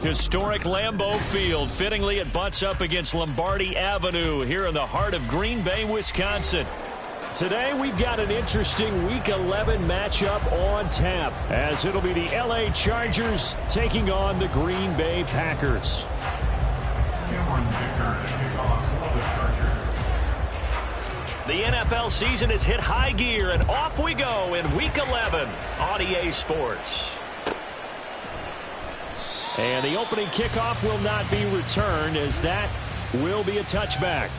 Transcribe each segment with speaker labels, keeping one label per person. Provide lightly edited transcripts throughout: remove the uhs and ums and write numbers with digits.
Speaker 1: Historic Lambeau Field. Fittingly, it butts up against Lombardi Avenue here in the heart of Green Bay, Wisconsin. Today, we've got an interesting Week 11 matchup on tap, as it'll be the LA Chargers taking on the Green Bay Packers. The NFL season has hit high gear, and off we go in Week 11 on EA Sports. And the opening kickoff will not be returned, as that will be a touchback.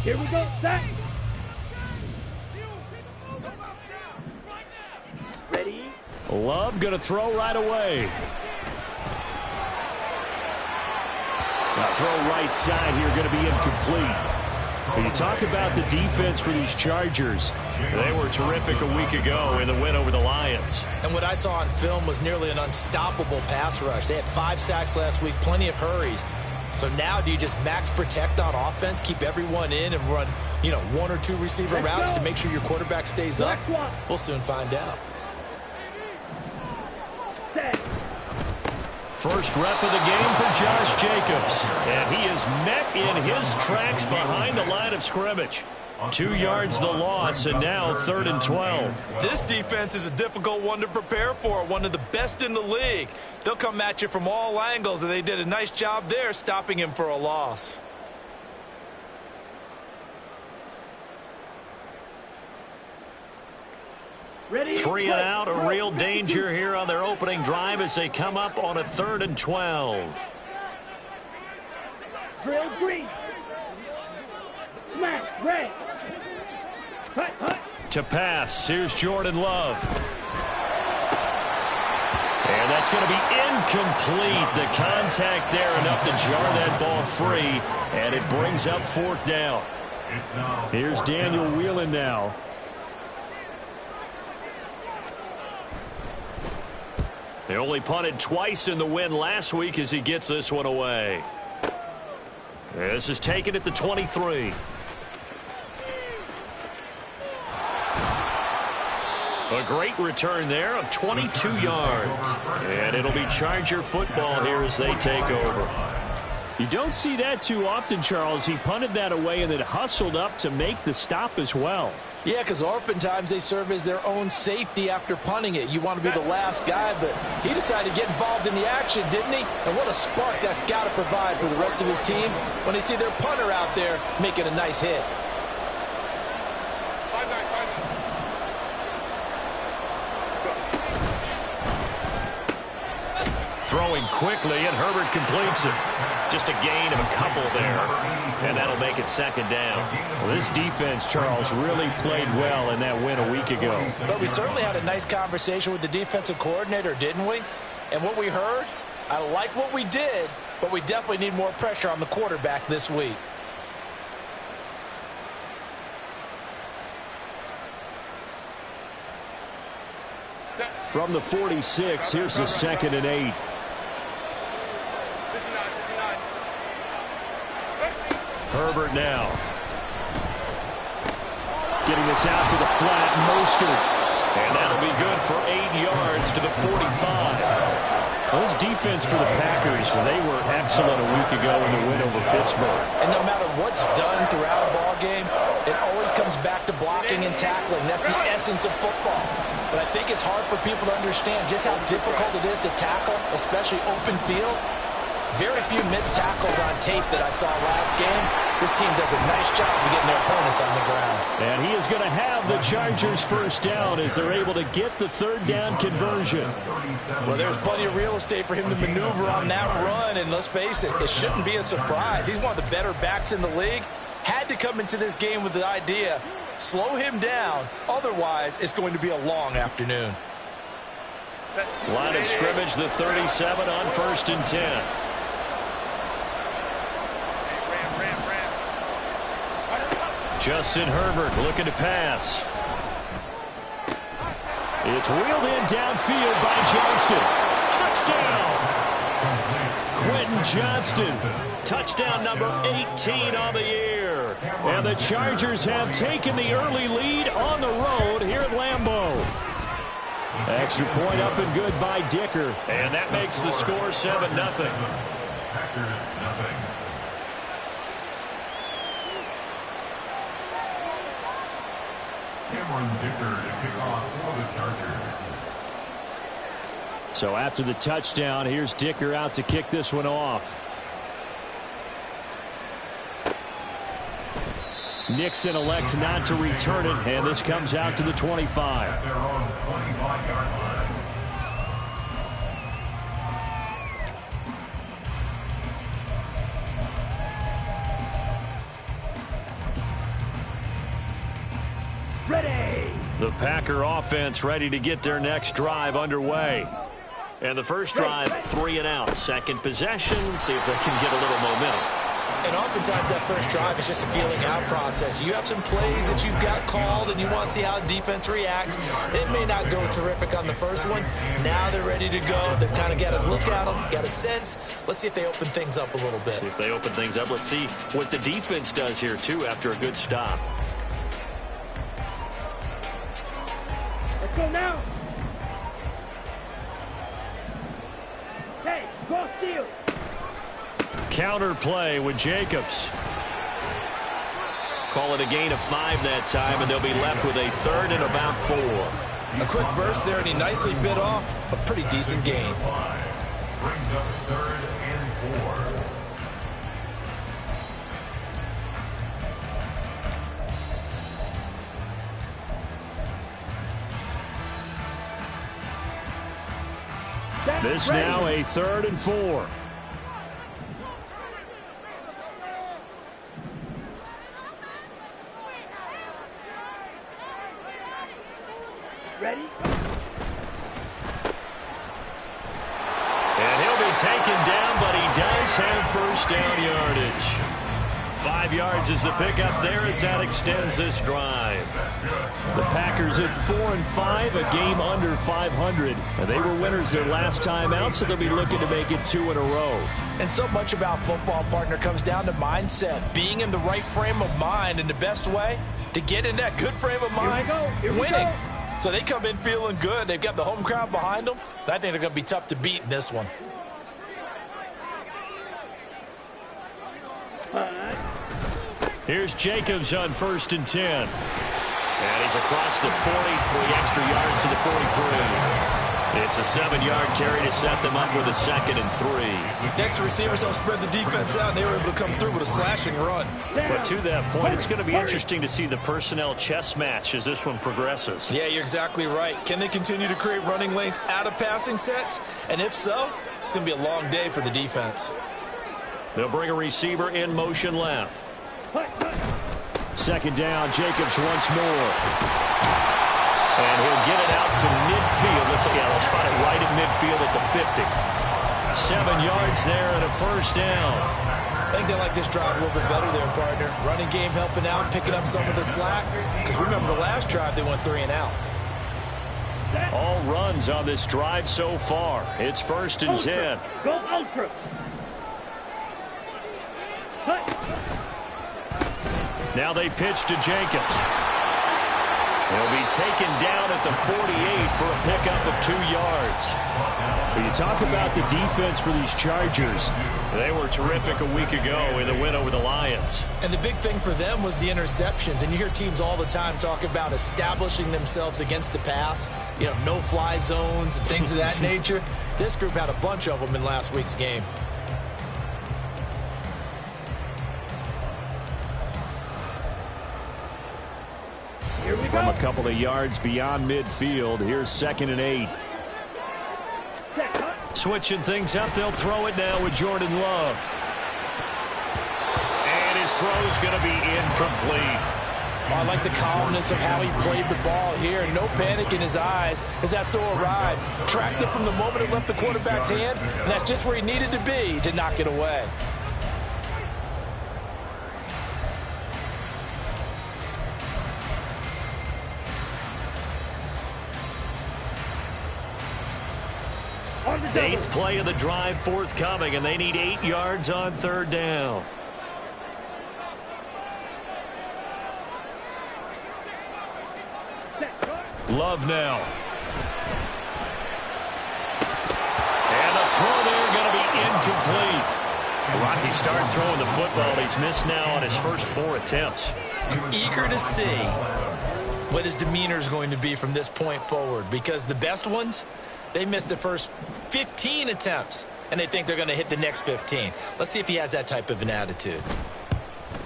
Speaker 2: Here we go, set. Ready?
Speaker 1: Love going to throw right away. Now throw right side here, going to be incomplete. When you talk about the defense for these Chargers, they were terrific a week ago in the win over the Lions.
Speaker 3: And what I saw on film was nearly an unstoppable pass rush. They had 5 sacks last week, plenty of hurries. So now do you just max protect on offense, keep everyone in, and run, 1 or 2 receiver routes to make sure your quarterback stays up? We'll soon find out.
Speaker 1: First rep of the game for Josh Jacobs. And he is met in his tracks behind the line of scrimmage. 2 yards the loss, and now 3rd and 12.
Speaker 3: This defense is a difficult one to prepare for, one of the best in the league. They'll come at you from all angles, and they did a nice job there stopping him for a loss.
Speaker 2: Ready?
Speaker 1: 3 and out, a real danger here on their opening drive as they come up on a 3rd and 12.
Speaker 2: Drill green. Smash red. Hut, hut.
Speaker 1: To pass, here's Jordan Love. And that's going to be incomplete. The contact there enough to jar that ball free, and it brings up 4th down. Here's Daniel Whelan now. They only punted twice in the win last week as he gets this one away. This is taken at the 23. A great return there of 22 yards. And it'll be Charger football here as they take over. You don't see that too often, Charles. He punted that away and then hustled up to make the stop as well.
Speaker 3: Yeah, because oftentimes they serve as their own safety after punting it. You want to be the last guy, but he decided to get involved in the action, didn't he? And what a spark that's got to provide for the rest of his team when they see their punter out there making a nice hit.
Speaker 1: Throwing quickly, and Herbert completes it. Just a gain of a couple there, and that'll make it 2nd down. Well, this defense, Charles, really played well in that win a week ago.
Speaker 3: But we certainly had a nice conversation with the defensive coordinator, didn't we? And what we heard, I like what we did, but we definitely need more pressure on the quarterback this week.
Speaker 1: From the 46, here's the 2nd and 8. Herbert now. Getting this out to the flat, Mostert. And that'll be good for 8 yards to the 45. Well, this defense for the Packers, they were excellent a week ago in the win over Pittsburgh.
Speaker 3: And no matter what's done throughout a ball game, it always comes back to blocking and tackling. That's the essence of football. But I think it's hard for people to understand just how difficult it is to tackle, especially open field. Very few missed tackles on tape that I saw last game. This team does a nice job of getting their opponents on the ground.
Speaker 1: And he is going to have the Chargers 1st down as they're able to get the 3rd down conversion.
Speaker 3: Well, there's plenty of real estate for him to maneuver on that run, and let's face it, it shouldn't be a surprise. He's one of the better backs in the league. Had to come into this game with the idea, slow him down, otherwise it's going to be a long afternoon.
Speaker 1: Line of scrimmage, the 37 on 1st and 10. Justin Herbert looking to pass. It's wheeled in downfield by Johnston. Touchdown! Quentin Johnston, touchdown number 18 on the year. And the Chargers have taken the early lead on the road here at Lambeau. Extra point up and good by Dicker. And that makes the score 7-0.
Speaker 4: Packers, nothing. Cameron Dicker to kick off for the Chargers.
Speaker 1: So after the touchdown, here's Dicker out to kick this one off. Nixon elects not to return it, and this comes out to the 25.
Speaker 4: At their own 25-yard line.
Speaker 2: Ready.
Speaker 1: The Packer offense ready to get their next drive underway. And the first drive, 3 and out. Second possession, see if they can get a little momentum.
Speaker 3: And oftentimes that first drive is just a feeling out process. You have some plays that you've got called and you want to see how defense reacts. It may not go terrific on the first one. Now they're ready to go. They've kind of got a look at them, got a sense. Let's see if they open things up a little bit.
Speaker 1: See if they open things up. Let's see what the defense does here, too, after a good stop.
Speaker 2: Let's go now. Hey, cross field.
Speaker 1: Counter play with Jacobs. Call it a gain of 5 that time, and they'll be left with a third and about 4.
Speaker 3: A quick burst there, and he nicely bit off a pretty decent gain.
Speaker 4: Brings up 3rd and 4.
Speaker 1: This now a 3rd and 4.
Speaker 2: Ready?
Speaker 1: And he'll be taken down, but he does have first down yardage. 5 yards is the pickup there as that extends this drive. The Packers at 4-5, a game under 500. And they were winners their last time out, so they'll be looking to make it 2 in a row.
Speaker 3: And so much about football, partner, comes down to mindset. Being in the right frame of mind, and the best way to get in that good frame of mind, winning. So they come in feeling good. They've got the home crowd behind them. I think they're going to be tough to beat in this one.
Speaker 1: Here's Jacobs on 1st and 10. And he's across the 40, 3 extra yards to the 43. It's a 7-yard carry to set them up with a 2nd and 3.
Speaker 3: Next, the receivers don't spread the defense out, and they were able to come through with a slashing run.
Speaker 1: But to that point, it's going to be interesting to see the personnel chess match as this one progresses.
Speaker 3: Yeah, you're exactly right. Can they continue to create running lanes out of passing sets? And if so, it's going to be a long day for the defense.
Speaker 1: They'll bring a receiver in motion left. 2nd down, Jacobs once more. And he'll get it out to midfield. Let's see, they'll spot it right at midfield at the 50. 7 yards there and a first down.
Speaker 3: I think they like this drive a little bit better there, partner. Running game helping out, picking up some of the slack. Because remember, the last drive they went 3 and out.
Speaker 1: All runs on this drive so far. It's 1st and 10.
Speaker 2: Go Ultra.
Speaker 1: Now they pitch to Jacobs. He'll be taken down at the 48 for a pickup of 2 yards. But you talk about the defense for these Chargers. They were terrific a week ago in the win over the Lions.
Speaker 3: And the big thing for them was the interceptions. And you hear teams all the time talk about establishing themselves against the pass. You know, no-fly zones and things of that nature. This group had a bunch of them in last week's game.
Speaker 1: From a couple of yards beyond midfield, here's 2nd and 8. Switching things up, they'll throw it now with Jordan Love. And his throw's going to be incomplete.
Speaker 3: Oh, I like the calmness of how he played the ball here. No panic in his eyes as that throw arrived. Tracked it from the moment it left the quarterback's hand, and that's just where he needed to be to knock it away.
Speaker 1: Eighth play of the drive forthcoming, and they need 8 yards on third down. Love now. And the throw there going to be incomplete. Rocky start throwing the football. He's missed now on his first 4 attempts.
Speaker 3: I'm eager to see what his demeanor is going to be from this point forward, because the best ones, they missed the first 15 attempts, and they think they're going to hit the next 15. Let's see if he has that type of an attitude.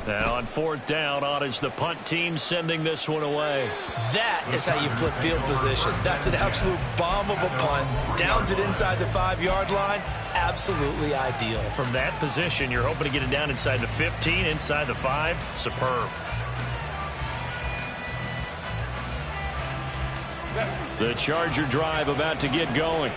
Speaker 1: Now on fourth down, on is the punt team sending this one away.
Speaker 3: That is how you flip field position. That's an absolute bomb of a punt. Downs it inside the 5-yard line. Absolutely ideal.
Speaker 1: From that position, you're hoping to get it down inside the 15, inside the 5. Superb. The Charger drive about to get going.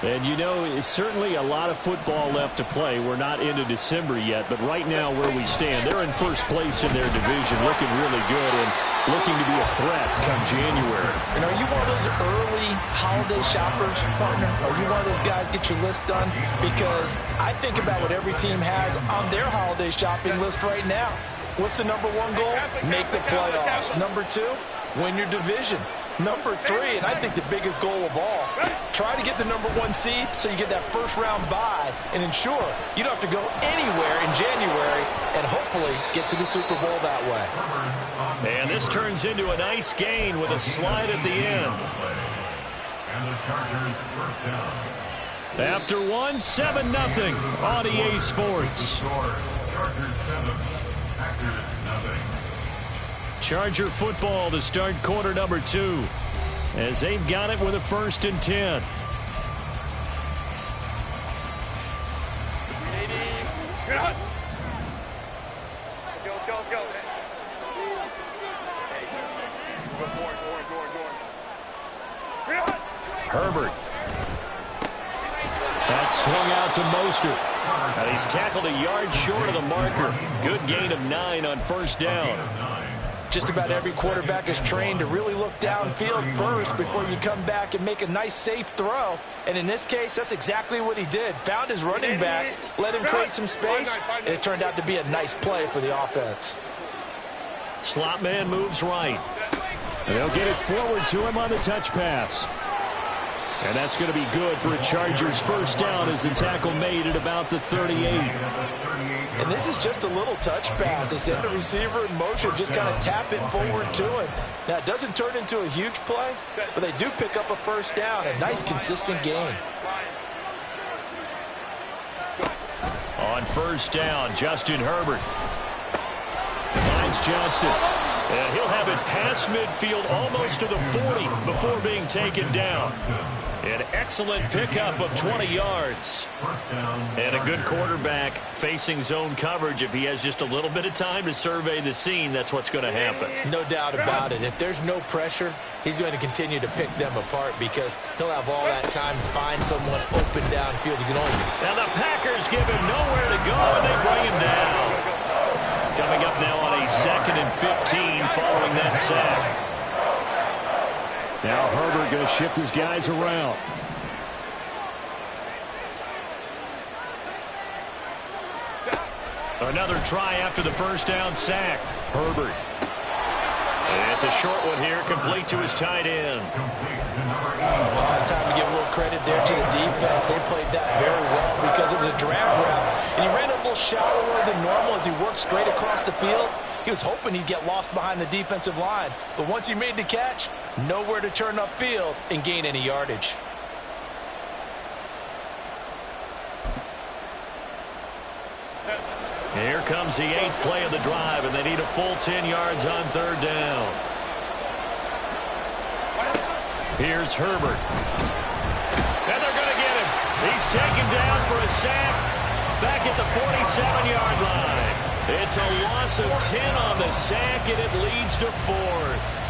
Speaker 1: And, you know, it's certainly a lot of football left to play. We're not into December yet, but right now where we stand, they're in first place in their division, looking really good and looking to be a threat come January.
Speaker 3: And are you one of those early holiday shoppers, partner? Are you one of those guys get your list done? Because I think about what every team has on their holiday shopping list right now. What's the number 1 goal? Make the playoffs. Number 2, win your division. Number 3, and I think the biggest goal of all, try to get the number 1 seed so you get that first-round bye and ensure you don't have to go anywhere in January and hopefully get to the Super Bowl that way.
Speaker 1: And this turns into a nice gain with a slide at the end.
Speaker 4: And the Chargers first down.
Speaker 1: After 1, 7-0 on EA Sports.
Speaker 4: Chargers 7, Packers nothing.
Speaker 1: Charger football to start quarter number 2 as they've got it with a 1st and 10. Herbert. That swung out to Mostert. And he's tackled a yard short of the marker. Good gain of 9 on first down.
Speaker 3: Just about every quarterback is trained to really look downfield first before you come back and make a nice, safe throw. And in this case, that's exactly what he did. Found his running back, let him create some space, and it turned out to be a nice play for the offense.
Speaker 1: Slot man moves right. And they'll get it forward to him on the touch pass. And that's going to be good for a Chargers first down as the tackle made at about the 38.
Speaker 3: And this is just a little touch pass. They send the receiver in motion, just kind of tap it forward to him. Now, it doesn't turn into a huge play, but they do pick up a first down, a nice, consistent gain.
Speaker 1: On first down, Justin Herbert finds Johnston. And he'll have it past midfield almost to the 40 before being taken down. An excellent pickup of 20 yards. And a good quarterback facing zone coverage. If he has just a little bit of time to survey the scene, that's what's going to happen.
Speaker 3: No doubt about it. If there's no pressure, he's going to continue to pick them apart because he'll have all that time to find someone open downfield. You can only...
Speaker 1: Now the Packers give him nowhere to go, and they bring him down. Coming up now on a 2nd and 15 following that sack. Now Herbert going to shift his guys around. Another try after the first down sack. Herbert. And it's a short one here, complete to his tight end.
Speaker 3: Well, it's time to give a little credit there to the defense. They played that very well because it was a drag route. And he ran a little shallower than normal as he worked straight across the field. He was hoping he'd get lost behind the defensive line. But once he made the catch, nowhere to turn upfield and gain any yardage.
Speaker 1: Here comes the 8th play of the drive, and they need a full 10 yards on third down. Here's Herbert. And they're going to get him. He's taken down for a sack back at the 47-yard line. It's a loss of 10 on the sack, and it leads to 4th.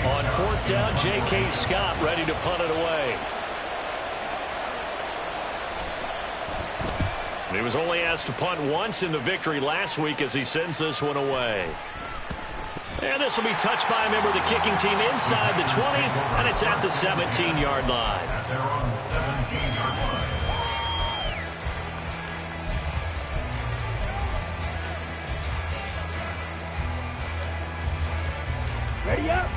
Speaker 1: On 4th down, J.K. Scott ready to punt it away. He was only asked to punt once in the victory last week as he sends this one away. And this will be touched by a member of the kicking team inside the 20, and it's at the 17-yard line.
Speaker 4: At their own 17-yard line.
Speaker 2: Ready up.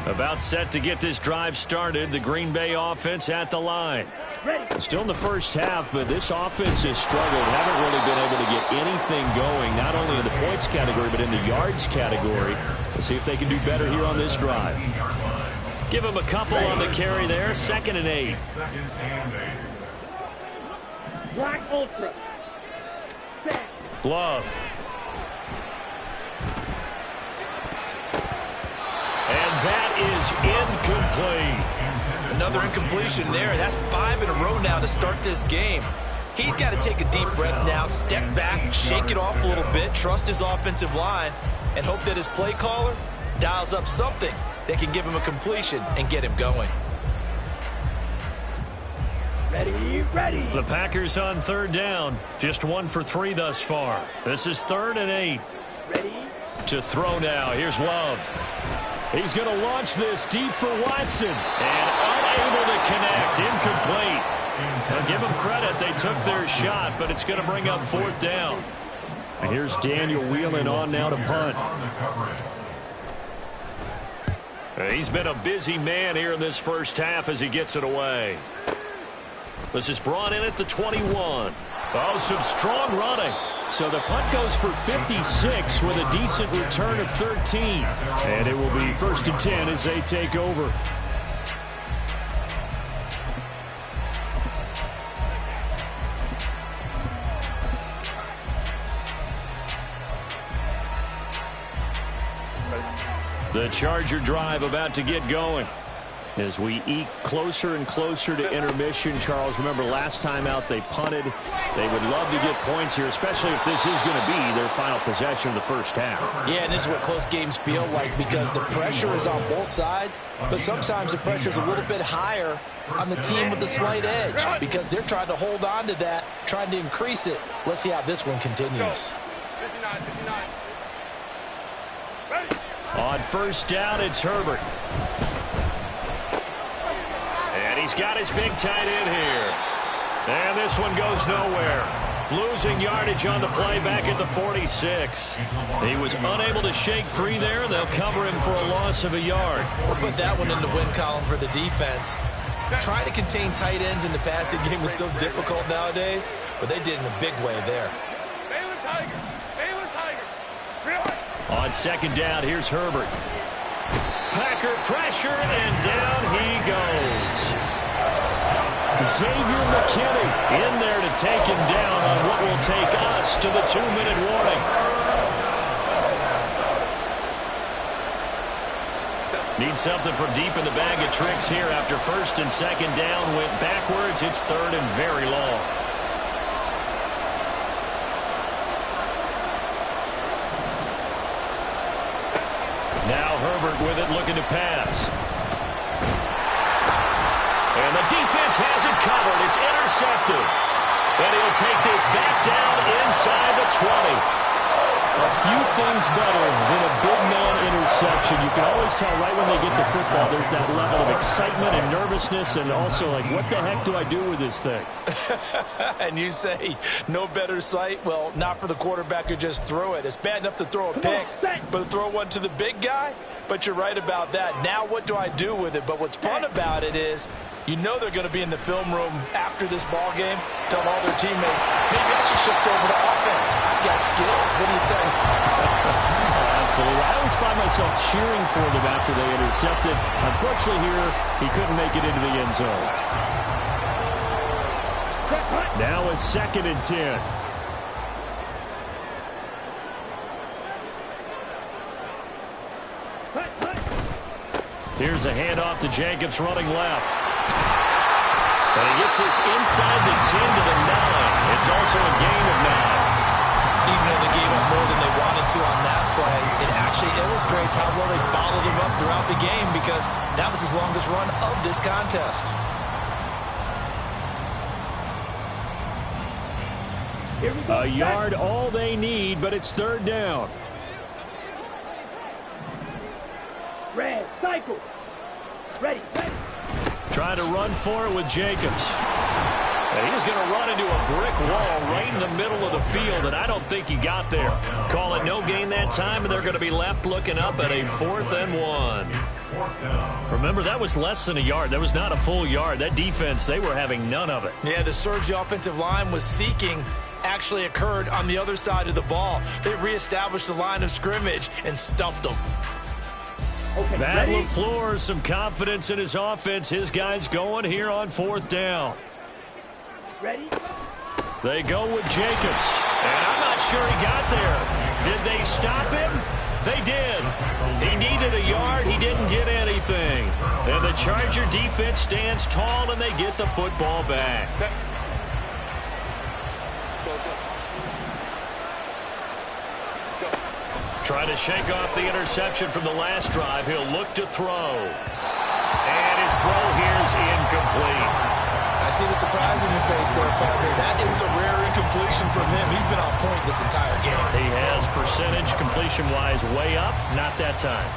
Speaker 1: About set to get this drive started. The Green Bay offense at the line.
Speaker 2: Ready.
Speaker 1: Still in the first half, but this offense has struggled. Haven't really been able to get anything going, not only in the points category, but in the yards category. Let's see if they can do better here on this drive. Give them a couple on the carry there. 2nd and 8.
Speaker 4: 2nd and 8.
Speaker 2: Black Ultra. Set.
Speaker 1: Glove. And that is incomplete.
Speaker 3: Another incompletion there. That's 5 in a row now to start this game. He's got to take a deep breath now, step back, shake it off a little bit, trust his offensive line, and hope that his play caller dials up something that can give him a completion and get him going.
Speaker 2: Ready, ready.
Speaker 1: The Packers on 3rd down. Just 1 for 3 thus far. This is 3rd and 8.
Speaker 2: Ready.
Speaker 1: To throw now. Here's Love. He's going to launch this deep for Watson. And unable to connect. Incomplete. Now give them credit. They took their shot, but it's going to bring up 4th down. And here's Daniel Whelan on now to punt. He's been a busy man here in this first half as he gets it away. This is brought in at the 21. Oh, some strong running. So the punt goes for 56 with a decent return of 13. And it will be 1st and 10 as they take over. The Charger drive about to get going. As we eke closer and closer to intermission, Charles, remember last time out they punted. They would love to get points here, especially if this is going to be their final possession of the first half.
Speaker 3: Yeah, and this is what close games feel like because the pressure is on both sides, but sometimes the pressure is a little bit higher on the team with the slight edge because they're trying to hold on to that, trying to increase it. Let's see how this one continues.
Speaker 2: 59, 59.
Speaker 1: On 1st down, it's Herbert. And he's got his big tight end here. And this one goes nowhere. Losing yardage on the play back at the 46. He was unable to shake free there. They'll cover him for a loss of a yard.
Speaker 3: We'll put that one in the win column for the defense. Trying to contain tight ends in the passing game is so difficult nowadays, but they did in a big way there.
Speaker 2: Baylor Tiger. Baylor Tiger. Really?
Speaker 1: On 2nd down, here's Herbert. Packer pressure, and down he goes. Xavier McKinney in there to take him down on what will take us to the 2-minute warning. Need something from deep in the bag of tricks here after 1st and 2nd down went backwards. It's 3rd and very long. Now Herbert with it, looking to pass. And the defense has it covered. It's intercepted. And he'll take this back down inside the 20. A few things better than a big man interception. You can always tell right when they get the football, there's that level of excitement and nervousness and also like, what the heck do I do with this thing?
Speaker 3: And you say, no better sight? Well, not for the quarterback who just throw it. It's bad enough to throw a pick, but to throw one to the big guy? But you're right about that. Now what do I do with it? But what's fun about it is, you know they're going to be in the film room after this ball game, telling all their teammates, maybe I should shift over to offense. I've got skills. What do you think?
Speaker 1: Absolutely. I always find myself cheering for them after they intercepted. Unfortunately here, he couldn't make it into the end zone. Now a 2nd and 10. Here's a handoff to Jacobs running left. And he gets this inside the 10 to the 9. It's also a gain of 9.
Speaker 3: Even though they gave up more than they wanted to on that play, it actually illustrates how well they bottled him up throughout the game because that was his longest run of this contest.
Speaker 1: A yard all they need, but it's 3rd down.
Speaker 2: Red, cycle. Ready.
Speaker 1: Trying to run for it with Jacobs. And he's going to run into a brick wall right in the middle of the field, and I don't think he got there. Call it no gain that time, and they're going to be left looking up at a 4th and 1. Remember, that was less than a yard. That was not a full yard. That defense, they were having none of it.
Speaker 3: Yeah, the surge the offensive line was seeking actually occurred on the other side of the ball. They reestablished the line of scrimmage and stuffed them.
Speaker 2: Okay,
Speaker 1: Matt
Speaker 2: ready?
Speaker 1: LaFleur, some confidence in his offense. His guys going here on 4th down.
Speaker 2: Ready?
Speaker 1: They go with Jacobs. And I'm not sure he got there. Did they stop him? They did. He needed a yard. He didn't get anything. And the Charger defense stands tall, and they get the football back. Trying to shake off the interception from the last drive. He'll look to throw. And his throw here is incomplete.
Speaker 3: I see the surprise in your face there, partner. That is a rare incompletion from him. He's been on point this entire game.
Speaker 1: He has percentage completion-wise way up. Not that time.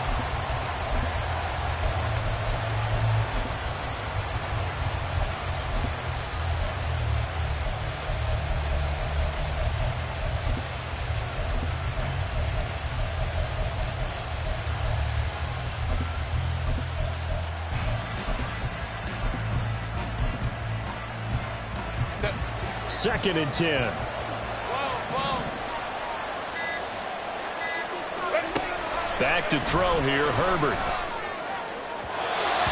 Speaker 1: Second and 10. Back to throw here, Herbert.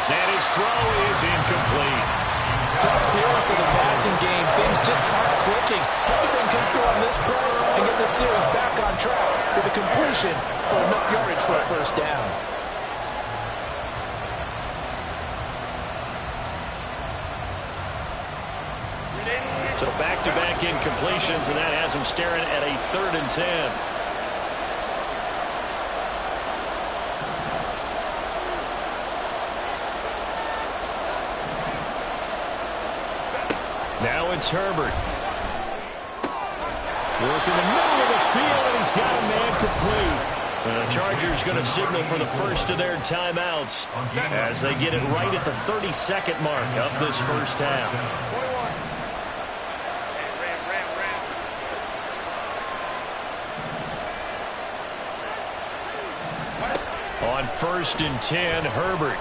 Speaker 1: And his throw is incomplete.
Speaker 3: Tough series for the passing game. Things just aren't clicking. Hoping they can come through on this play and get this series back on track with a completion for enough yardage for a first down.
Speaker 1: So back-to-back incompletions, and that has him staring at a 3rd and 10. Now it's Herbert. Working the middle of the field, and he's got a man complete. The Chargers going to signal for the first of their timeouts as they get it right at the 32nd mark of this first half. On 1st and 10, Herbert.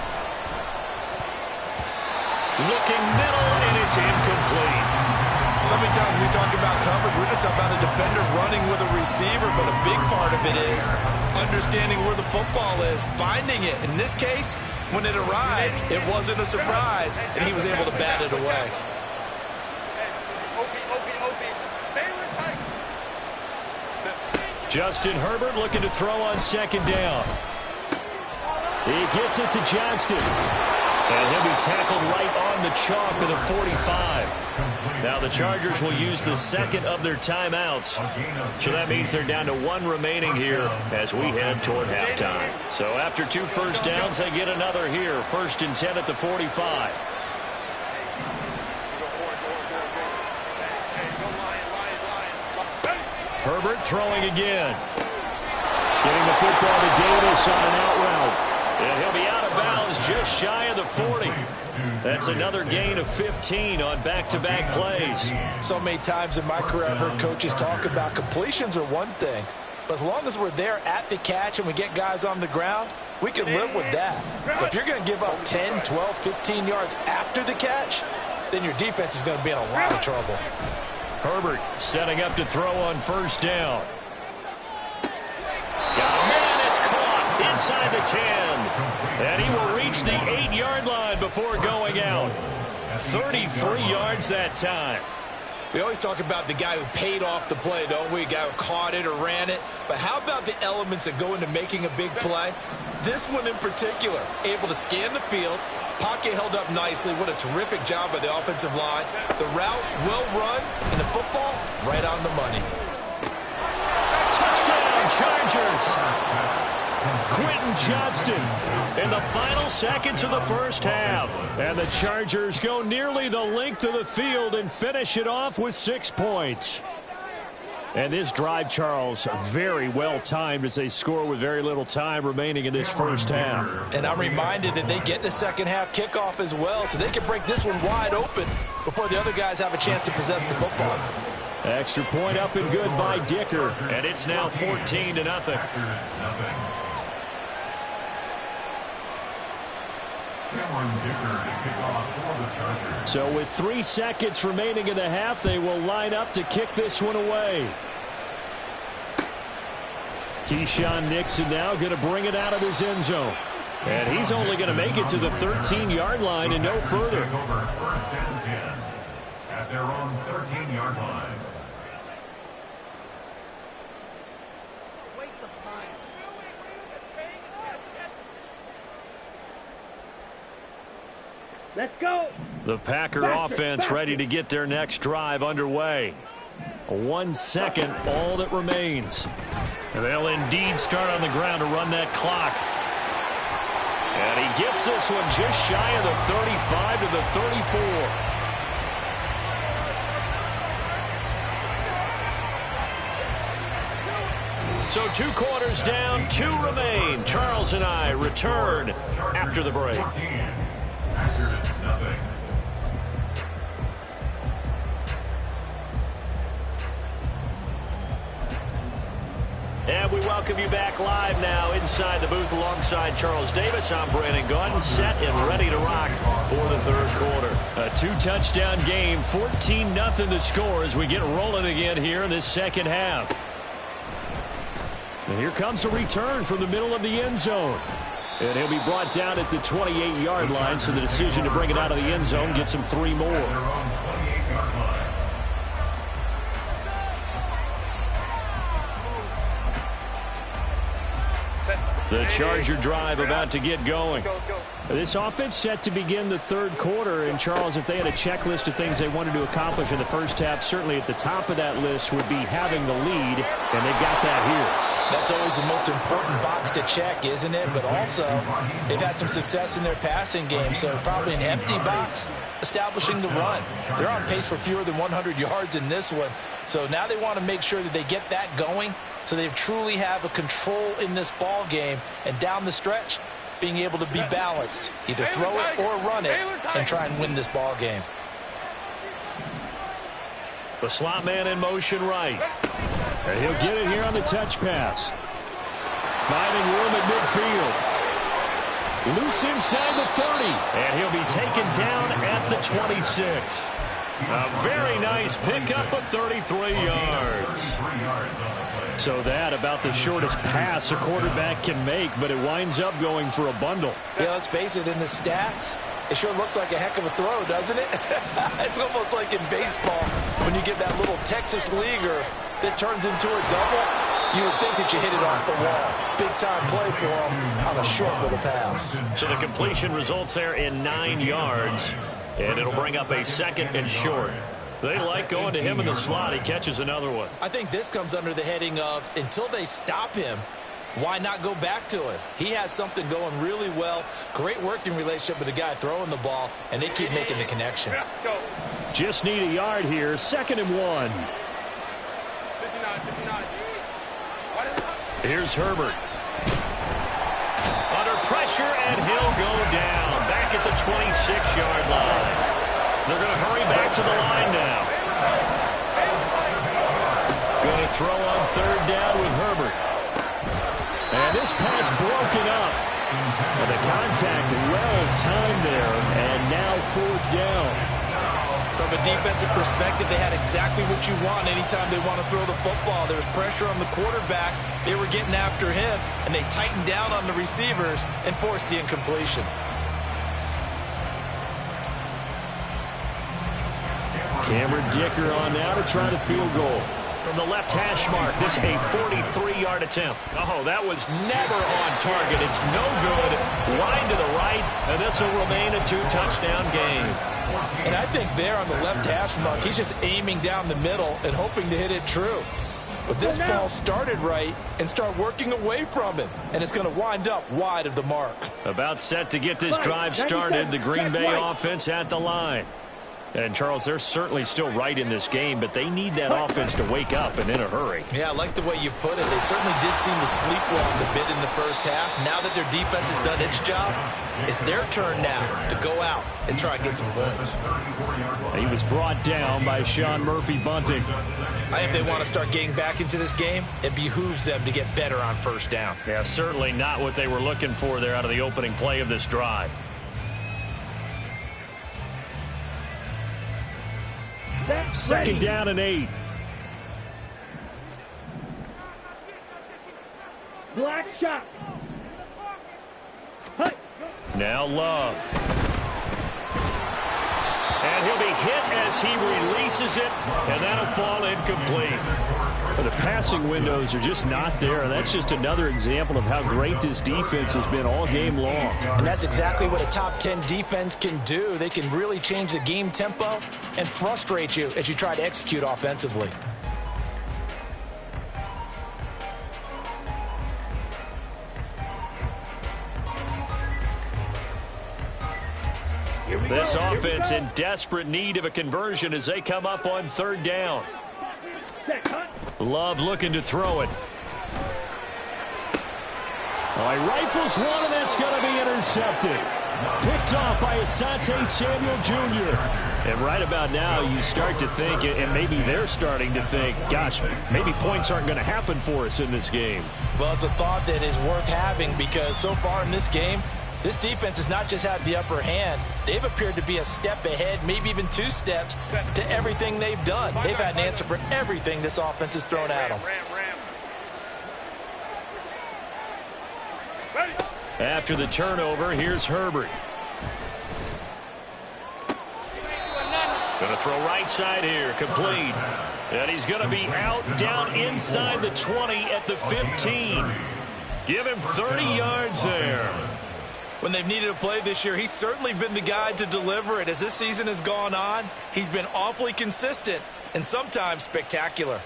Speaker 1: Looking middle, and it's incomplete.
Speaker 3: So many times when we talk about coverage, we're just about a defender running with a receiver, but a big part of it is understanding where the football is, finding it. In this case, when it arrived, it wasn't a surprise, and he was able to bat it away.
Speaker 1: Justin Herbert looking to throw on 2nd down. He gets it to Johnston. And he'll be tackled right on the chalk of the 45. Now the Chargers will use the second of their timeouts. So that means they're down to 1 remaining here as we head toward halftime. So after 2 first downs, they get another here. 1st and 10 at the 45. Herbert throwing again. Getting the football to Davis on an out route. And he'll be out of bounds just shy of the 40. That's another gain of 15 on back-to-back plays.
Speaker 3: So many times in my career I've heard coaches talk about completions are one thing, but as long as we're there at the catch and we get guys on the ground, we can live with that. But if you're going to give up 10, 12, 15 yards after the catch, then your defense is going to be in a lot of trouble.
Speaker 1: Herbert setting up to throw on 1st down. Got a man, it's caught inside the 10. And he will reach the 8-yard line before going out. 33 yards that time.
Speaker 3: We always talk about the guy who paid off the play, don't we? A guy who caught it or ran it. But how about the elements that go into making a big play? This one in particular, able to scan the field, pocket held up nicely. What a terrific job by the offensive line. The route well run, and the football right on the money.
Speaker 1: Touchdown, Chargers! Quentin Johnston in the final seconds of the first half. And the Chargers go nearly the length of the field and finish it off with 6 points. And this drive, Charles, very well timed as they score with very little time remaining in this first half.
Speaker 3: And I'm reminded that they get the second half kickoff as well, so they can break this one wide open before the other guys have a chance to possess the football.
Speaker 1: Extra point up and good by Dicker, and it's now 14-0. So with 3 seconds remaining in the half, they will line up to kick this one away. Keyshawn Nixon now going to bring it out of his end zone. And he's only going to make it to the 13-yard line and no further.
Speaker 4: First and 10 at their own 13-yard line.
Speaker 2: Let's go.
Speaker 1: The Packer offense ready to get their next drive underway. 1 second, all that remains. And they'll indeed start on the ground to run that clock. And he gets this one just shy of the 35 to the 34. So 2 quarters down, 2 remain. Charles and I return after the break. And we welcome you back live now inside the booth alongside Charles Davis. I'm Brandon Gaudin, set and ready to rock for the third quarter. A 2-touchdown game, 14-0 the score as we get rolling again here in this second half. And here comes a return from the middle of the end zone. And he'll be brought down at the 28-yard line, so the decision to bring it out of the end zone gets him 3 more. The Charger drive about to get going. This offense set to begin the third quarter. And, Charles, if they had a checklist of things they wanted to accomplish in the first half, certainly at the top of that list would be having the lead, and they've got that here.
Speaker 3: That's always the most important box to check, isn't it? But also, they've had some success in their passing game, so probably an empty box establishing the run. They're on pace for fewer than 100 yards in this one, so now they want to make sure that they get that going so they truly have a control in this ball game, and down the stretch, being able to be balanced, either throw it or run it, and try and win this ball game.
Speaker 1: The slot man in motion right. And he'll get it here on the touch pass. Finding room at midfield. Loose inside the 30. And he'll be taken down at the 26. A very nice pickup of 33 yards. So that about the shortest pass a quarterback can make, but it winds up going for a bundle.
Speaker 3: Yeah, let's face it, in the stats, it sure looks like a heck of a throw, doesn't it? It's almost like in baseball when you get that little Texas leaguer that turns into a double. You would think that you hit it off the wall. Big-time play for him on a short little pass.
Speaker 1: So the completion results there in 9 yards, and it'll bring up a second and short. They like going to him in the slot. He catches another one.
Speaker 3: I think this comes under the heading of, until they stop him, why not go back to him? He has something going really well. Great working relationship with the guy throwing the ball, and they keep making the connection.
Speaker 1: Just need a yard here. 2nd and 1. Here's Herbert. Under pressure, and he'll go down. Back at the 26-yard line. They're going to hurry back to the line now. Going to throw on 3rd down with Herbert. And this pass broken up. And the contact well timed there. And now 4th down.
Speaker 3: From a defensive perspective, they had exactly what you want anytime they want to throw the football. There was pressure on the quarterback. They were getting after him, and they tightened down on the receivers and forced the incompletion.
Speaker 1: Cameron Dicker on now to try the field goal. From the left hash mark, this a 43-yard attempt. Oh, that was never on target. It's no good. Wide to the right, and this will remain a 2-touchdown game.
Speaker 3: And I think there on the left hash mark, he's just aiming down the middle and hoping to hit it true. But this ball started right and start working away from him, and it's going to wind up wide of the mark.
Speaker 1: About set to get this drive started. The Green Bay offense at the line. And, Charles, they're certainly still right in this game, but they need that offense to wake up and in a hurry.
Speaker 3: Yeah, I like the way you put it. They certainly did seem to sleepwalk a bit in the first half. Now that their defense has done its job, it's their turn now to go out and try and get some points.
Speaker 1: He was brought down by Sean Murphy-Bunting.
Speaker 3: I think if they want to start getting back into this game, it behooves them to get better on first down.
Speaker 1: Yeah, certainly not what they were looking for there out of the opening play of this drive. Second down and 8.
Speaker 2: Black shot.
Speaker 1: Now Love. And he'll be hit as he releases it, and that'll fall incomplete. But the passing windows are just not there, and that's just another example of how great this defense has been all game long.
Speaker 3: And that's exactly what a top 10 defense can do. They can really change the game tempo and frustrate you as you try to execute offensively.
Speaker 1: This offense in desperate need of a conversion as they come up on third down. Love looking to throw it. Oh, he rifles one, and that's going to be intercepted. Picked off by Asante Samuel Jr. And right about now, you start to think, and maybe they're starting to think, gosh, maybe points aren't going to happen for us in this game.
Speaker 3: Well, it's a thought that is worth having because so far in this game, this defense has not just had the upper hand. They've appeared to be a step ahead, maybe even 2 steps to everything they've done. They've had an answer for everything this offense has thrown at them.
Speaker 1: After the turnover, here's Herbert. Going to throw right side here, complete. And he's going to be out down inside the 20 at the 15. Give him 30 yards there.
Speaker 3: When they've needed a play this year, he's certainly been the guy to deliver it. As this season has gone on, he's been awfully consistent and sometimes spectacular.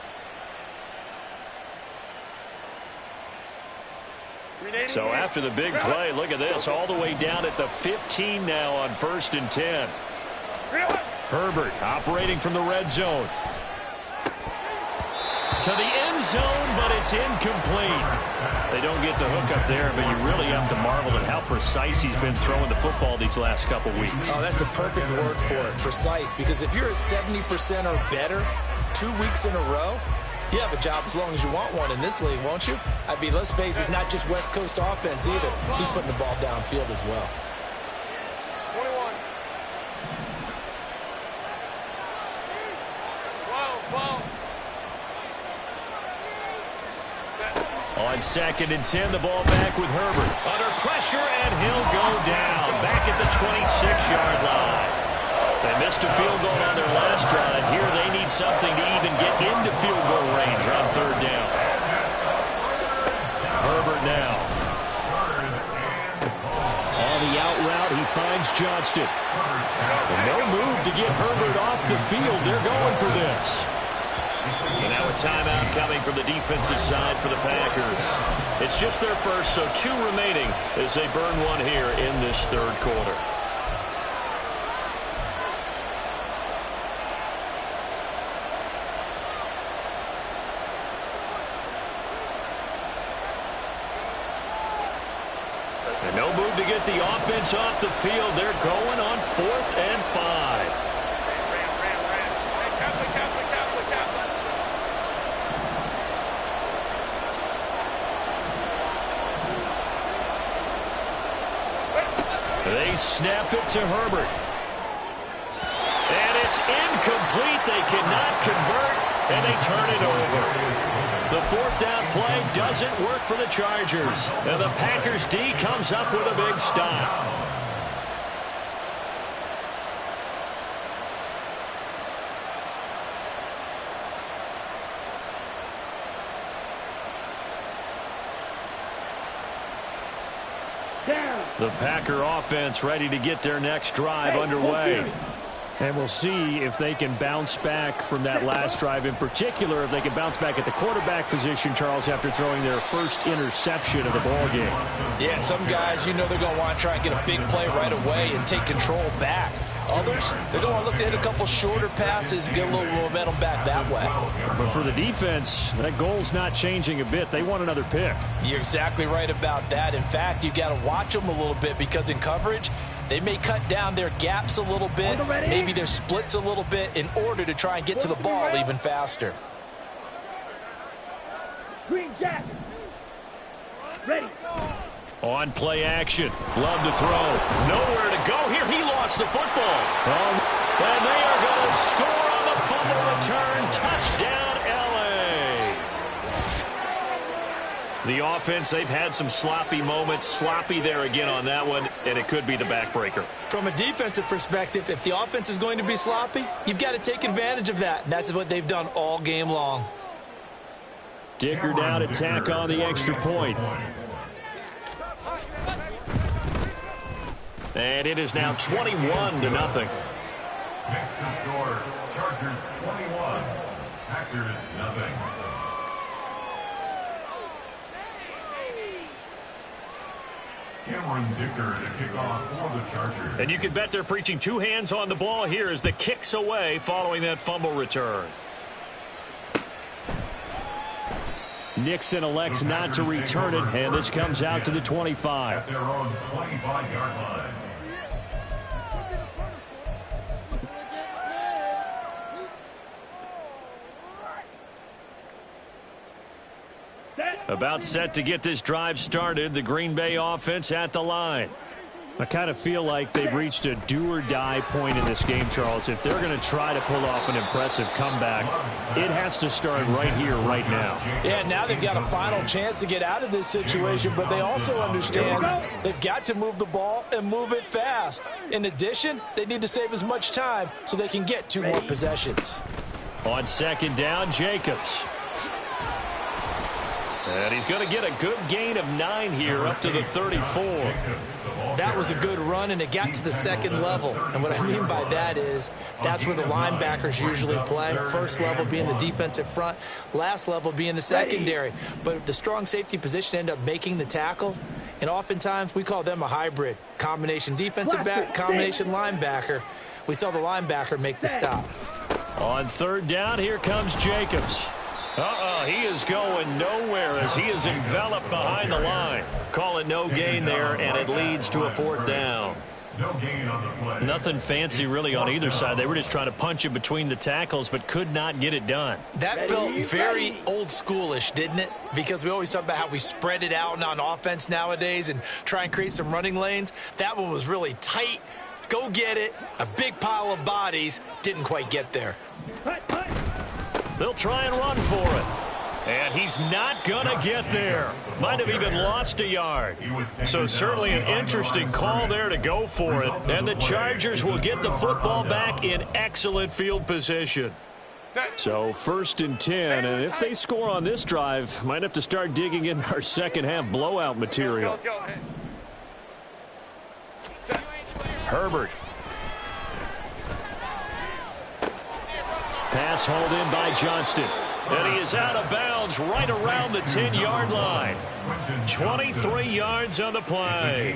Speaker 1: So after the big play, look at this, all the way down at the 15 now on 1st and 10. Herbert operating from the red zone. To the end zone, but it's incomplete. They don't get the hook up there, but you really have to marvel at how precise he's been throwing the football these last couple weeks.
Speaker 3: Oh, that's the perfect word for it, precise, because if you're at 70% or better 2 weeks in a row, you have a job as long as you want one in this league, won't you? I mean, let's face it, it's not just West Coast offense either. He's putting the ball downfield as well.
Speaker 2: 21. Whoa.
Speaker 1: On 2nd and 10, the ball back with Herbert. Under pressure, and he'll go down. Back at the 26-yard line. They missed a field goal on their last drive. Here they need something to even get into field goal range on 3rd down. Herbert now. On the out route, he finds Johnston. And no move to get Herbert off the field. They're going for this. And now a timeout coming from the defensive side for the Packers. It's just their first, so 2 remaining as they burn one here in this 3rd quarter. And no move to get the offense off the field. They're going on 4th and 5. They snap it to Herbert. And it's incomplete. They cannot convert, and they turn it over. The 4th down play doesn't work for the Chargers. And the Packers D comes up with a big stop. The Packer offense ready to get their next drive underway. And we'll see if they can bounce back from that last drive. In particular, if they can bounce back at the quarterback position, Charles, after throwing their first interception of the ballgame.
Speaker 3: Yeah, some guys, you know they're going to want to try and get a big play right away and take control back. Others, they're going to look to hit a couple shorter passes and get a little momentum back that way.
Speaker 1: But for the defense, that goal's not changing a bit. They want another pick.
Speaker 3: You're exactly right about that. In fact, you got to watch them a little bit because in coverage, they may cut down their gaps a little bit, maybe their splits a little bit in order to try and get to the ball even faster.
Speaker 2: Green jacket. Ready.
Speaker 1: On play action. Love to throw. Nowhere to go here. He lost the football. And they are going to score on the fumble return. Touchdown, L.A. The offense, they've had some sloppy moments. Sloppy there again on that one, and it could be the backbreaker.
Speaker 3: From a defensive perspective, if the offense is going to be sloppy, you've got to take advantage of that. And that's what they've done all game long.
Speaker 1: Dicker down to tack on the extra point. And it is now 21-0.
Speaker 4: Next to score, Chargers 21, Packers nothing. Cameron Dicker to kick off for the Chargers.
Speaker 1: And you can bet they're preaching two hands on the ball here as the kick's away following that fumble return. Nixon elects not to return it, and this comes out to the 25.
Speaker 4: At their own 25-yard line.
Speaker 1: About set to get this drive started, the Green Bay offense at the line. I kind of feel like they've reached a do-or-die point in this game, Charles. If they're going to try to pull off an impressive comeback, it has to start right here, right now.
Speaker 3: Yeah, now they've got a final chance to get out of this situation, but they also understand they've got to move the ball and move it fast. In addition, they need to save as much time so they can get 2 more possessions.
Speaker 1: On second down, Jacobs. And he's going to get a good gain of 9 here up to the 34.
Speaker 3: That was a good run, and it got to the second level. And what I mean by that is that's where the linebackers usually play. First level being the defensive front, last level being the secondary. But the strong safety position ended up making the tackle, and oftentimes we call them a hybrid. Combination defensive back, combination linebacker. We saw the linebacker make the stop.
Speaker 1: On third down, here comes Jacobs. He is going nowhere as he is enveloped behind the line. Call it no gain there, and it leads to a fourth down.
Speaker 4: No gain on the play.
Speaker 1: Nothing fancy really on either side. They were just trying to punch it between the tackles, but could not get it done.
Speaker 3: That felt very old schoolish, didn't it? Because we always talk about how we spread it out on offense nowadays and try and create some running lanes. That one was really tight. Go get it. A big pile of bodies. Didn't quite get there.
Speaker 1: They'll try and run for it. And he's not going to get there. Might have even lost a yard. So certainly an interesting call there to go for it. And the Chargers will get the football back in excellent field position. So 1st and 10. And if they score on this drive, might have to start digging in our second half blowout material. Herbert. Pass hauled in by Johnston. And he is out of bounds right around the 10-yard line. 23 yards on the play.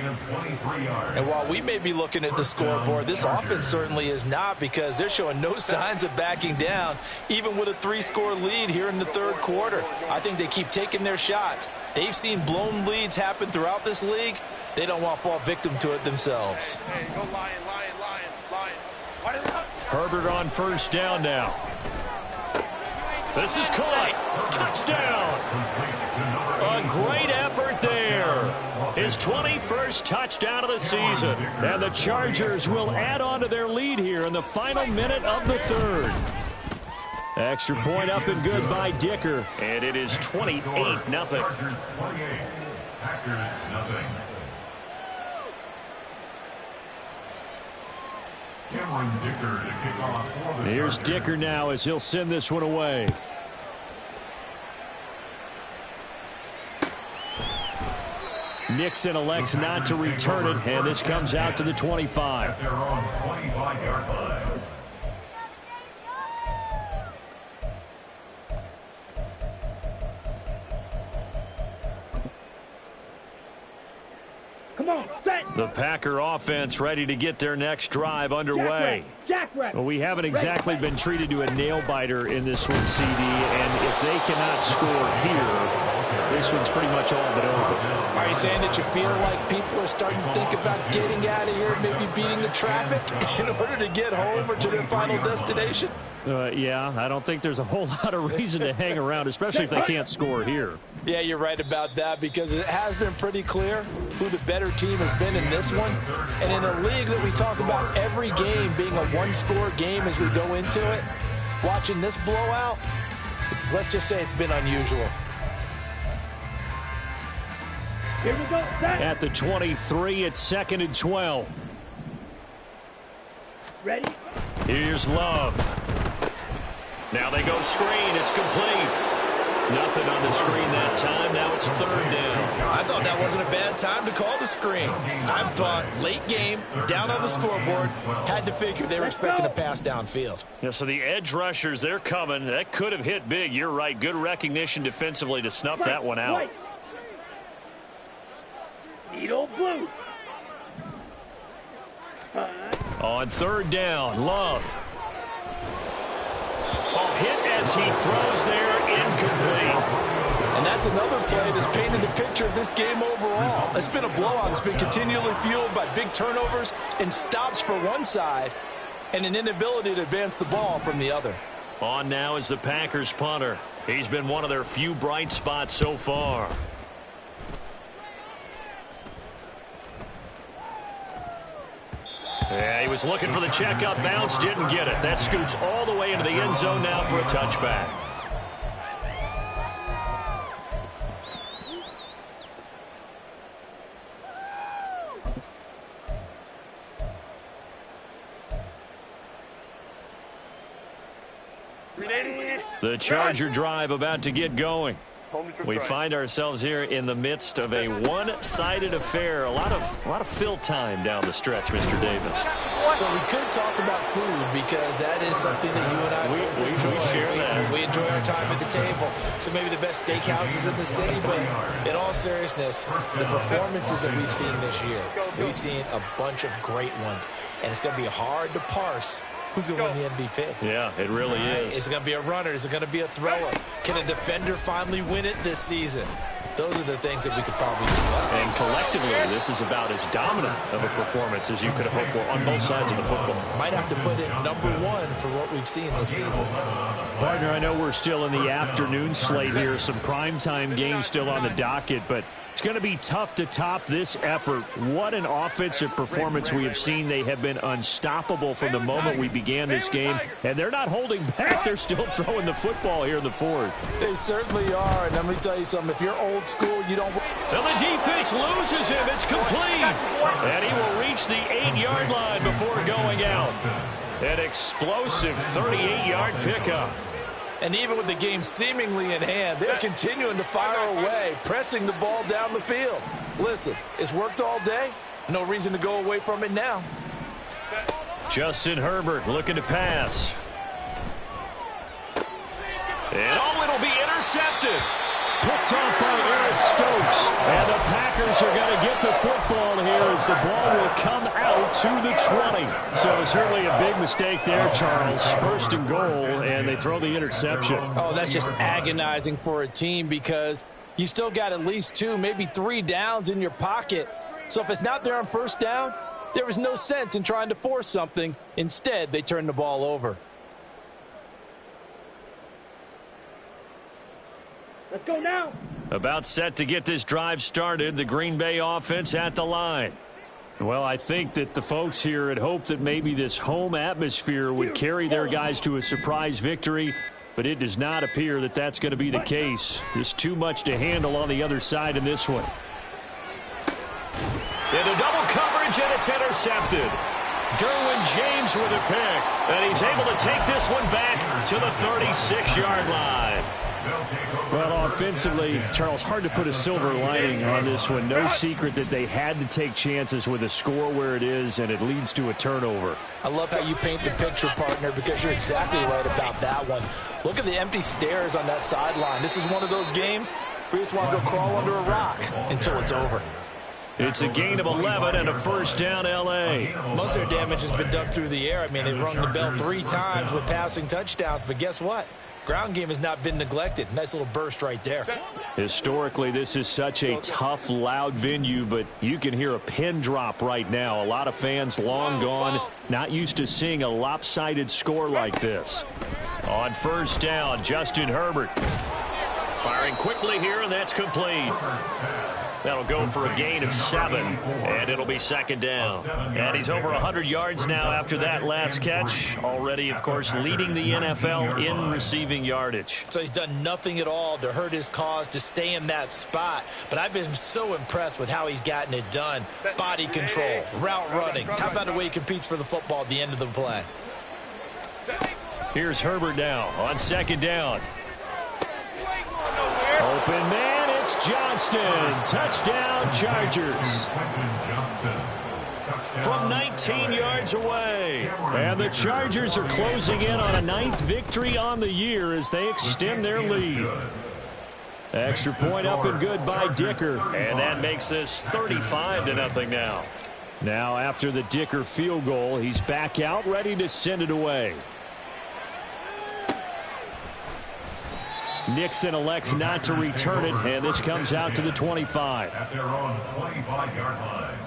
Speaker 3: And while we may be looking at the scoreboard, this offense certainly is not, because they're showing no signs of backing down, even with a 3-score lead here in the third quarter. I think they keep taking their shots. They've seen blown leads happen throughout this league. They don't want to fall victim to it themselves.
Speaker 2: Hey, go Lion.
Speaker 1: Herbert on first down now. This is caught. Touchdown. A great effort there. His 21st touchdown of the season. And the Chargers will add on to their lead here in the final minute of the third. Extra point up and good by Dicker. And it is 28-0.
Speaker 4: Chargers 28, Packers nothing. Cameron Dicker to kick off for the
Speaker 1: Here's
Speaker 4: Chargers.
Speaker 1: Dicker now as he'll send this one away. Nixon elects not to return it, and this comes out to the 25.
Speaker 4: At their own 25-yard line.
Speaker 2: Come on, set.
Speaker 1: The Packer offense ready to get their next drive underway. Well, we haven't exactly been treated to a nail-biter in this one, CD, and if they cannot score here, this one's pretty much all but over.
Speaker 3: Are you saying that you feel like people are starting to think about getting out of here, maybe beating the traffic in order to get home or to their final destination?
Speaker 1: Yeah, I don't think there's a whole lot of reason to hang around, especially if they can't score here.
Speaker 3: Yeah, you're right about that, because it has been pretty clear who the better team has been in this one. And in a league that we talk about every game being a one-score game as we go into it, watching this blowout, let's just say it's been unusual.
Speaker 2: Here we go.
Speaker 1: At the 23, it's 2nd and 12.
Speaker 2: Ready?
Speaker 1: Here's Love. Now they go screen. It's complete. Nothing on the screen that time. Now it's 3rd down.
Speaker 3: I thought that wasn't a bad time to call the screen. I thought late game, down on the scoreboard, had to figure they were expecting a pass downfield.
Speaker 1: Yeah, so the edge rushers, they're coming. That could have hit big. You're right. Good recognition defensively to snuff that one out.
Speaker 2: Needle blue.
Speaker 1: On 3rd down, Love. Oh, hit as he throws there, incomplete.
Speaker 3: And that's another play that's painted the picture of this game overall. It's been a blowout. It's been continually fueled by big turnovers and stops for one side and an inability to advance the ball from the other.
Speaker 1: On now is the Packers punter. He's been one of their few bright spots so far. Yeah, he was looking for the checkup bounce, didn't get it. That scoots all the way into the end zone now for a touchback. The Charger drive about to get going. We find ourselves here in the midst of a one-sided affair. A lot of fill time down the stretch, Mr. Davis.
Speaker 3: So we could talk about food, because that is something that you and I
Speaker 1: we share that.
Speaker 3: We enjoy our time at the table. So maybe the best steakhouses in the city, but in all seriousness, the performances that we've seen this year, we've seen a bunch of great ones, and it's going to be hard to parse who's going to win the MVP.
Speaker 1: Yeah, it really is.
Speaker 3: Is it going to be a runner? Is it going to be a thrower? Can a defender finally win it this season? Those are the things that we could probably discuss.
Speaker 1: And collectively, this is about as dominant of a performance as you could have hoped for on both sides of the football.
Speaker 3: Might have to put it #1 for what we've seen this season.
Speaker 1: Partner, I know we're still in the afternoon slate here. Some primetime games still on the docket, but it's going to be tough to top this effort. What an offensive performance we have seen. They have been unstoppable from the moment we began this game, and they're not holding back. They're still throwing the football here in the 4th.
Speaker 3: They certainly are, and let me tell you something. If you're old school, you don't...
Speaker 1: Now the defense loses him. It's complete. And he will reach the 8-yard line before going out. An explosive 38-yard pickup.
Speaker 3: And even with the game seemingly in hand, they're continuing to fire away, pressing the ball down the field. Listen, it's worked all day. No reason to go away from it now.
Speaker 1: Justin Herbert looking to pass. And it'll be intercepted. Picked off by Eric Stokes. And the Packers are going to get the football here as the ball will come out to the 20. So certainly a big mistake there, Charles. 1st and goal, and they throw the interception.
Speaker 3: Oh, that's just agonizing for a team, because you still got at least 2, maybe 3 downs in your pocket. So if it's not there on 1st down, there was no sense in trying to force something. Instead, they turn the ball over.
Speaker 2: Let's go now.
Speaker 1: About set to get this drive started. The Green Bay offense at the line. Well, I think that the folks here had hoped that maybe this home atmosphere would carry their guys to a surprise victory, but it does not appear that that's going to be the case. There's too much to handle on the other side in this one. Into double coverage, and it's intercepted. Derwin James with a pick, and he's able to take this one back to the 36-yard line. Well, offensively, Charles, hard to put a silver lining on this one. No secret that they had to take chances with a score where it is, and it leads to a turnover.
Speaker 3: I love how you paint the picture, partner, because you're exactly right about that one. Look at the empty stairs on that sideline. This is one of those games where you just want to go crawl under a rock until it's over.
Speaker 1: It's a gain of 11 and a first down, L.A.
Speaker 3: Most of their damage has been done through the air. I mean, they've rung the bell 3 times with passing touchdowns, but guess what? Ground game has not been neglected. Nice little burst right there.
Speaker 1: Historically, this is such a tough, loud venue, but you can hear a pin drop right now. A lot of fans long gone, not used to seeing a lopsided score like this. On first down, Justin Herbert. Firing quickly here, and that's complete. That'll go for a gain of 7, and it'll be second down. And he's over 100 yards now after that last catch. Already, of course, leading the NFL in receiving yardage.
Speaker 3: So he's done nothing at all to hurt his cause, to stay in that spot. But I've been so impressed with how he's gotten it done. Body control, route running. How about the way he competes for the football at the end of the play?
Speaker 1: Here's Herbert now on second down. Open man, it's Johnston. Touchdown, Chargers. From 19 yards away. And the Chargers are closing in on a 9th victory on the year as they extend their lead. Extra point up and good by Dicker. And that makes this 35-0 now. Now after the Dicker field goal, he's back out ready to send it away. Nixon elects not to return it, and this comes out to the 25.
Speaker 4: At their own 25-yard line.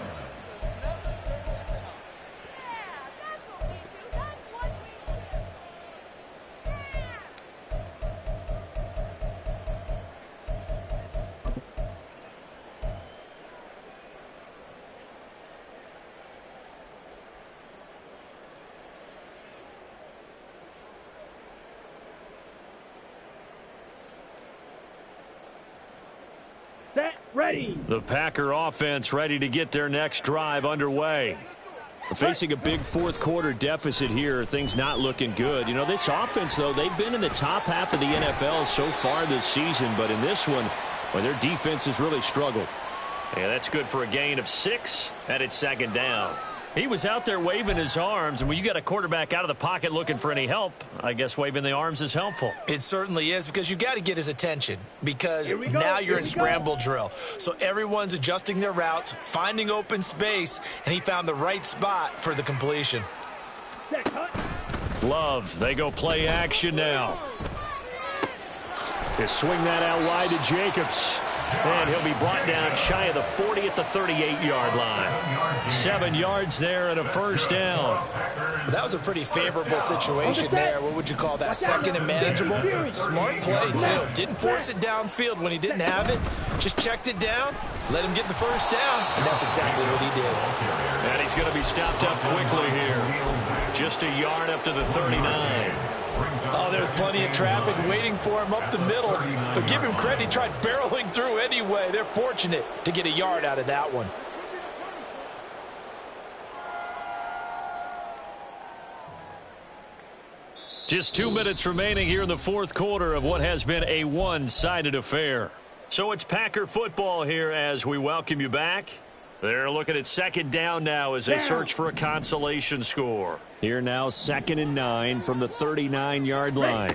Speaker 2: Set, ready.
Speaker 1: The Packer offense ready to get their next drive underway. Facing a big fourth quarter deficit here, things not looking good. You know, this offense, though, they've been in the top half of the NFL so far this season, but in this one, well, their defense has really struggled. Yeah, that's good for a gain of 6, and it's second down. He was out there waving his arms, and when you got a quarterback out of the pocket looking for any help, I guess waving the arms is helpful.
Speaker 3: It certainly is, because you got to get his attention, because now you're in scramble drill. So everyone's adjusting their routes, finding open space, and he found the right spot for the completion.
Speaker 1: Love, they go play action now. They swing that out wide to Jacobs. And he'll be brought down shy of the 40 at the 38-yard line. 7 yards there and a first down.
Speaker 3: That was a pretty favorable situation there. What would you call that? Second and manageable? Smart play, too. Didn't force it downfield when he didn't have it. Just checked it down, let him get the first down, and that's exactly what he did.
Speaker 1: And he's going to be stopped up quickly here. Just a yard up to the 39.
Speaker 3: Oh, there's plenty of traffic waiting for him up the middle. But give him credit, he tried barreling through anyway. They're fortunate to get a yard out of that one.
Speaker 1: Just 2 minutes remaining here in the fourth quarter of what has been a one-sided affair. So it's Packer football here as we welcome you back. They're looking at second down now as they search for a consolation score. Here now, 2nd and 9 from the 39-yard line.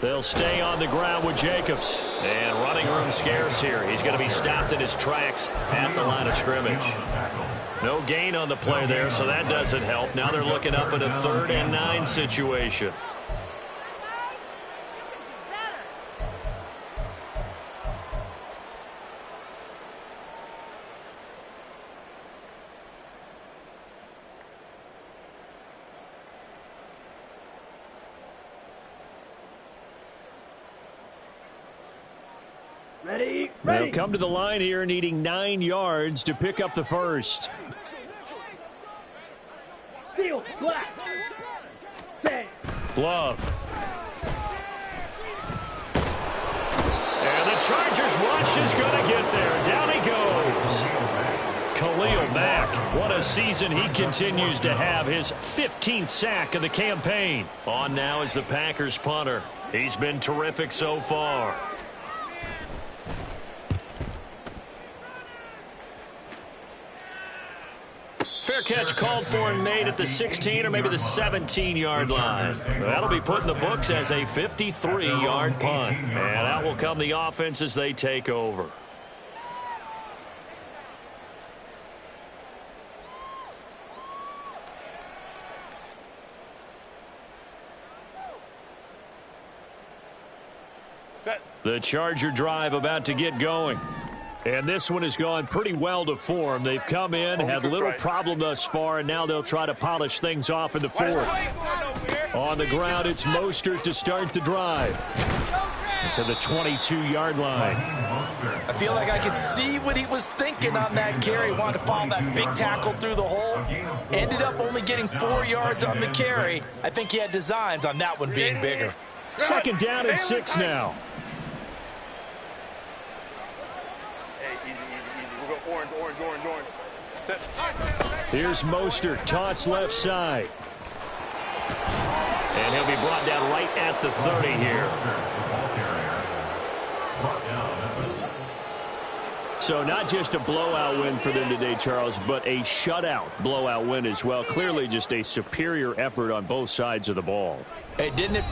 Speaker 1: They'll stay on the ground with Jacobs. And running room scarce here. He's going to be stopped in his tracks at the line of scrimmage. No gain on the play there, so that doesn't help. Now they're looking up at a 3rd and 9 situation.
Speaker 2: Ready.
Speaker 1: They'll come to the line here needing 9 yards to pick up the first.
Speaker 2: Seal, black. Set.
Speaker 1: Love. And the Chargers rush is going to get there. Down he goes. Khalil Mack, what a season he continues to have. His 15th sack of the campaign. On now is the Packers punter. He's been terrific so far. Fair catch called for and made at the 16 or maybe the 17-yard line. That'll be put in the books as a 53-yard punt. And out will come the offense as they take over. The Charger drive about to get going. And this one has gone pretty well to form. They've come in, had little problem thus far, and now they'll try to polish things off in the fourth. On the ground, it's Mostert to start the drive. To the 22-yard line.
Speaker 3: I feel like I could see what he was thinking on that carry. Wanted to follow that big tackle through the hole. Ended up only getting 4 yards on the carry. I think he had designs on that one being bigger.
Speaker 1: Second down and 6 now. Here's Mostert, toss left side. And he'll be brought down right at the 30 here. So not just a blowout win for them today, Charles, but a shutout blowout win as well. Clearly just a superior effort on both sides of the ball.
Speaker 3: Hey, didn't it